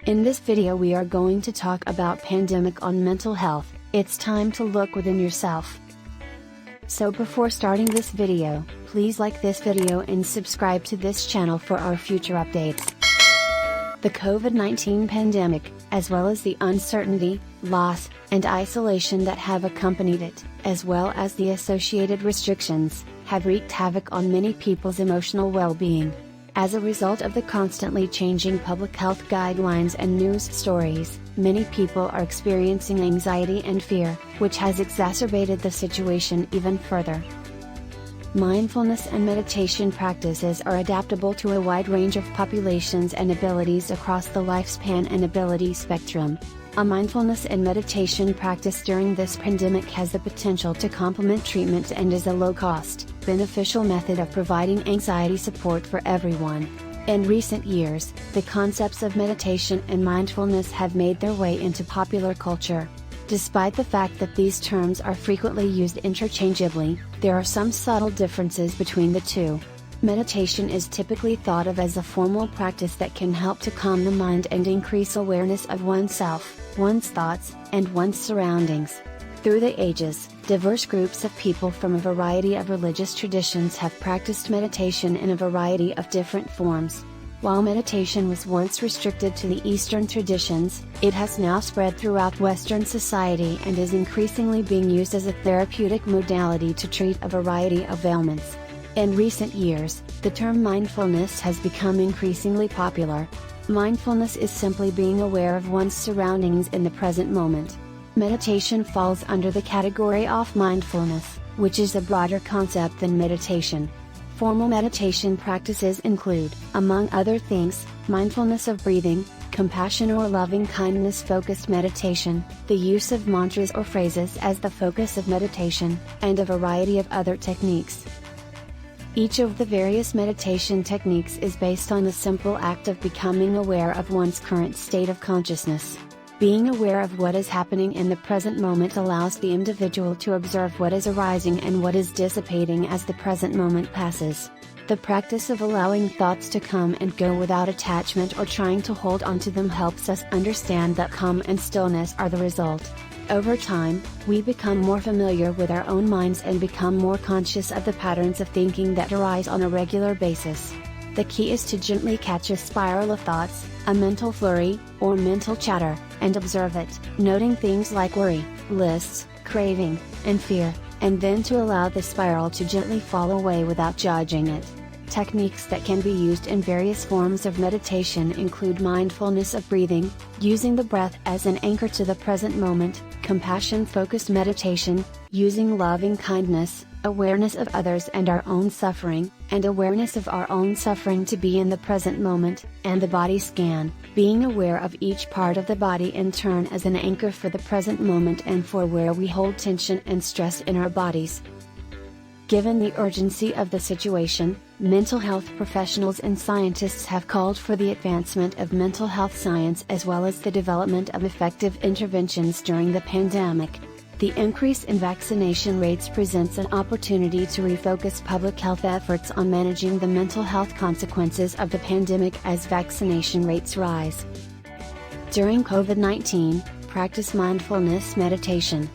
In this video we are going to talk about pandemic on mental health. It's time to look within yourself. So before starting this video, please like this video and subscribe to this channel for our future updates. The COVID-19 pandemic, as well as the uncertainty, loss, and isolation that have accompanied it, as well as the associated restrictions, have wreaked havoc on many people's emotional well-being. As a result of the constantly changing public health guidelines and news stories, many people are experiencing anxiety and fear, which has exacerbated the situation even further. Mindfulness and meditation practices are adaptable to a wide range of populations and abilities across the lifespan and ability spectrum. A mindfulness and meditation practice during this pandemic has the potential to complement treatment and is a low-cost, beneficial method of providing anxiety support for everyone. In recent years, the concepts of meditation and mindfulness have made their way into popular culture. Despite the fact that these terms are frequently used interchangeably, there are some subtle differences between the two. Meditation is typically thought of as a formal practice that can help to calm the mind and increase awareness of oneself, one's thoughts, and one's surroundings. Through the ages, diverse groups of people from a variety of religious traditions have practiced meditation in a variety of different forms. While meditation was once restricted to the Eastern traditions, it has now spread throughout Western society and is increasingly being used as a therapeutic modality to treat a variety of ailments. In recent years, the term mindfulness has become increasingly popular. Mindfulness is simply being aware of one's surroundings in the present moment. Meditation falls under the category of mindfulness, which is a broader concept than meditation. Formal meditation practices include, among other things, mindfulness of breathing, compassion or loving kindness focused meditation, the use of mantras or phrases as the focus of meditation, and a variety of other techniques. Each of the various meditation techniques is based on the simple act of becoming aware of one's current state of consciousness. Being aware of what is happening in the present moment allows the individual to observe what is arising and what is dissipating as the present moment passes. The practice of allowing thoughts to come and go without attachment or trying to hold onto them helps us understand that calm and stillness are the result. Over time, we become more familiar with our own minds and become more conscious of the patterns of thinking that arise on a regular basis. The key is to gently catch a spiral of thoughts, a mental flurry, or mental chatter, and observe it, noting things like worry, lists, craving, and fear, and then to allow the spiral to gently fall away without judging it. Techniques that can be used in various forms of meditation include mindfulness of breathing, using the breath as an anchor to the present moment, compassion-focused meditation, using loving kindness, awareness of others and our own suffering, and awareness of our own suffering to be in the present moment, and the body scan, being aware of each part of the body in turn as an anchor for the present moment and for where we hold tension and stress in our bodies. Given the urgency of the situation, mental health professionals and scientists have called for the advancement of mental health science as well as the development of effective interventions during the pandemic. The increase in vaccination rates presents an opportunity to refocus public health efforts on managing the mental health consequences of the pandemic as vaccination rates rise. During COVID-19, practice mindfulness meditation.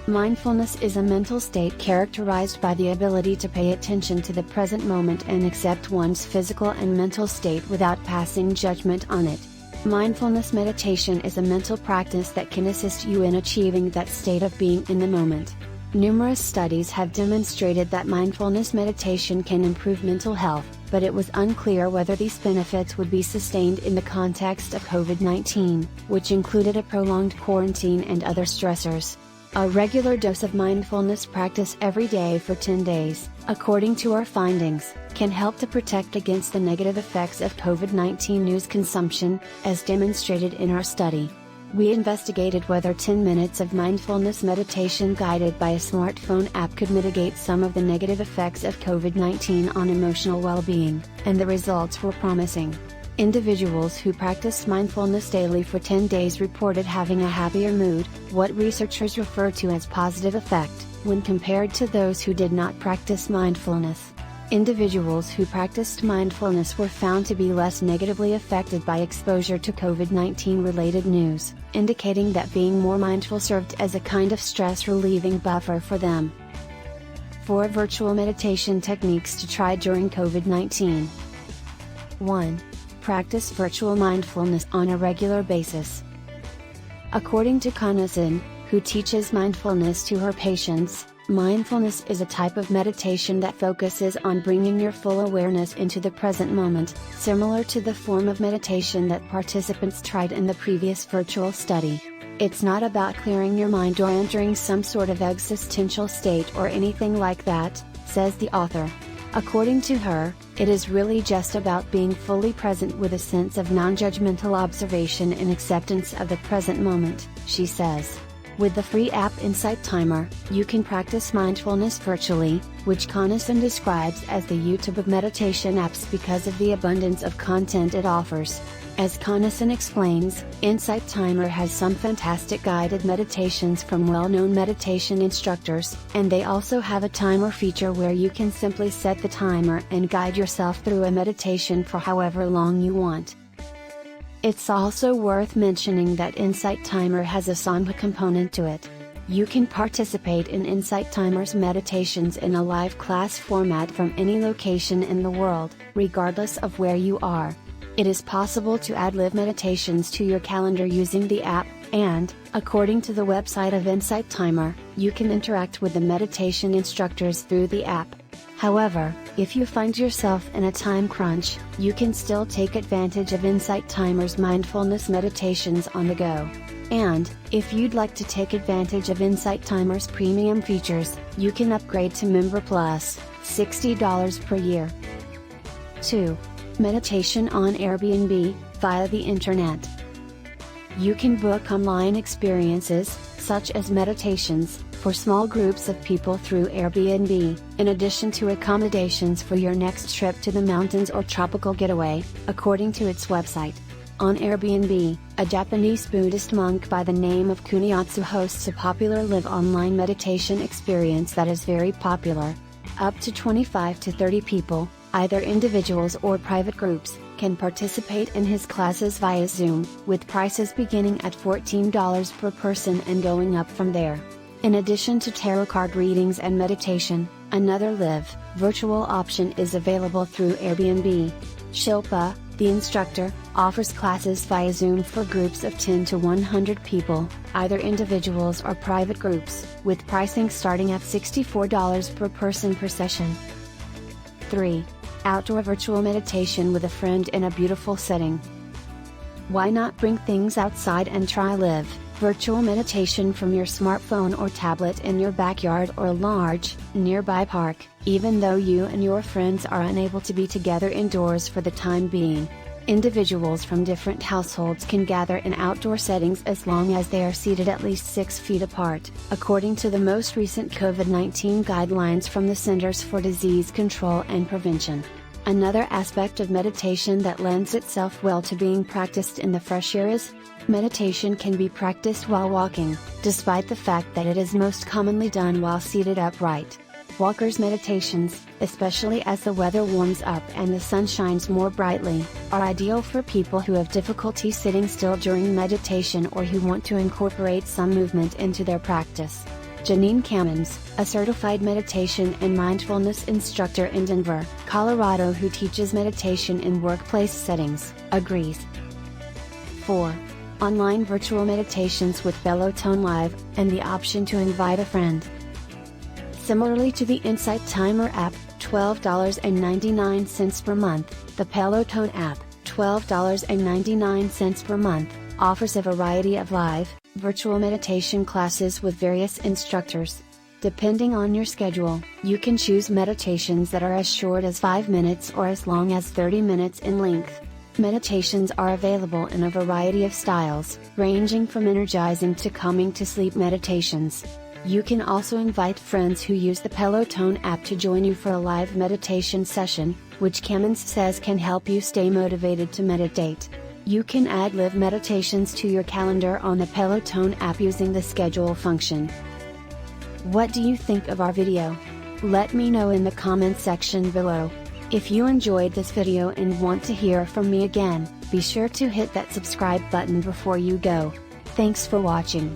Mindfulness is a mental state characterized by the ability to pay attention to the present moment and accept one's physical and mental state without passing judgment on it. Mindfulness meditation is a mental practice that can assist you in achieving that state of being in the moment. Numerous studies have demonstrated that mindfulness meditation can improve mental health, but it was unclear whether these benefits would be sustained in the context of COVID-19, which included a prolonged quarantine and other stressors. A regular dose of mindfulness practice every day for 10 days, according to our findings, can help to protect against the negative effects of COVID-19 news consumption, as demonstrated in our study. We investigated whether 10 minutes of mindfulness meditation guided by a smartphone app could mitigate some of the negative effects of COVID-19 on emotional well-being, and the results were promising. Individuals who practiced mindfulness daily for 10 days reported having a happier mood, what researchers refer to as positive effect, when compared to those who did not practice mindfulness. Individuals who practiced mindfulness were found to be less negatively affected by exposure to COVID-19 related news, indicating that being more mindful served as a kind of stress relieving buffer for them. 4 virtual meditation techniques to try during COVID-19. 1. Practice virtual mindfulness on a regular basis. According to Conason, who teaches mindfulness to her patients, mindfulness is a type of meditation that focuses on bringing your full awareness into the present moment, similar to the form of meditation that participants tried in the previous virtual study. It's not about clearing your mind or entering some sort of existential state or anything like that, says the author. According to her, it is really just about being fully present with a sense of nonjudgmental observation and acceptance of the present moment, she says. With the free app Insight Timer, you can practice mindfulness virtually, which Conason describes as the YouTube of meditation apps because of the abundance of content it offers. As Conason explains, Insight Timer has some fantastic guided meditations from well-known meditation instructors, and they also have a timer feature where you can simply set the timer and guide yourself through a meditation for however long you want. It's also worth mentioning that Insight Timer has a Sangha component to it. You can participate in Insight Timer's meditations in a live class format from any location in the world, regardless of where you are. It is possible to add live meditations to your calendar using the app, and, according to the website of Insight Timer, you can interact with the meditation instructors through the app. However, if you find yourself in a time crunch, you can still take advantage of Insight Timer's mindfulness meditations on the go. And, if you'd like to take advantage of Insight Timer's premium features, you can upgrade to Member Plus, $60 per year. 2. Meditation on Airbnb, via the Internet. You can book online experiences, such as meditations, for small groups of people through Airbnb, in addition to accommodations for your next trip to the mountains or tropical getaway, according to its website. On Airbnb, a Japanese Buddhist monk by the name of Conason hosts a popular live online meditation experience that is very popular. Up to 25 to 30 people, either individuals or private groups, can participate in his classes via Zoom, with prices beginning at $14 per person and going up from there. In addition to tarot card readings and meditation, another live, virtual option is available through Airbnb. Shilpa, the instructor, offers classes via Zoom for groups of 10 to 100 people, either individuals or private groups, with pricing starting at $64 per person per session. 3. Outdoor virtual meditation with a friend in a beautiful setting. Why not bring things outside and try live, virtual meditation from your smartphone or tablet in your backyard or a large, nearby park, even though you and your friends are unable to be together indoors for the time being. Individuals from different households can gather in outdoor settings as long as they are seated at least 6 feet apart, according to the most recent COVID-19 guidelines from the Centers for Disease Control and Prevention. Another aspect of meditation that lends itself well to being practiced in the fresh air is, meditation can be practiced while walking, despite the fact that it is most commonly done while seated upright. Walkers' meditations, especially as the weather warms up and the sun shines more brightly, are ideal for people who have difficulty sitting still during meditation or who want to incorporate some movement into their practice. Janine Kamens, a certified meditation and mindfulness instructor in Denver, Colorado who teaches meditation in workplace settings, agrees. 4. Online virtual meditations with Peloton Live, and the option to invite a friend. Similarly to the Insight Timer app, $12.99 per month, the Peloton app, $12.99 per month, offers a variety of live, virtual meditation classes with various instructors. Depending on your schedule, you can choose meditations that are as short as 5 minutes or as long as 30 minutes in length. Meditations are available in a variety of styles, ranging from energizing to calming to sleep meditations. You can also invite friends who use the Peloton app to join you for a live meditation session, which Kamens says can help you stay motivated to meditate. You can add live meditations to your calendar on the Peloton app using the schedule function. What do you think of our video? Let me know in the comments section below. If you enjoyed this video and want to hear from me again, be sure to hit that subscribe button before you go. Thanks for watching.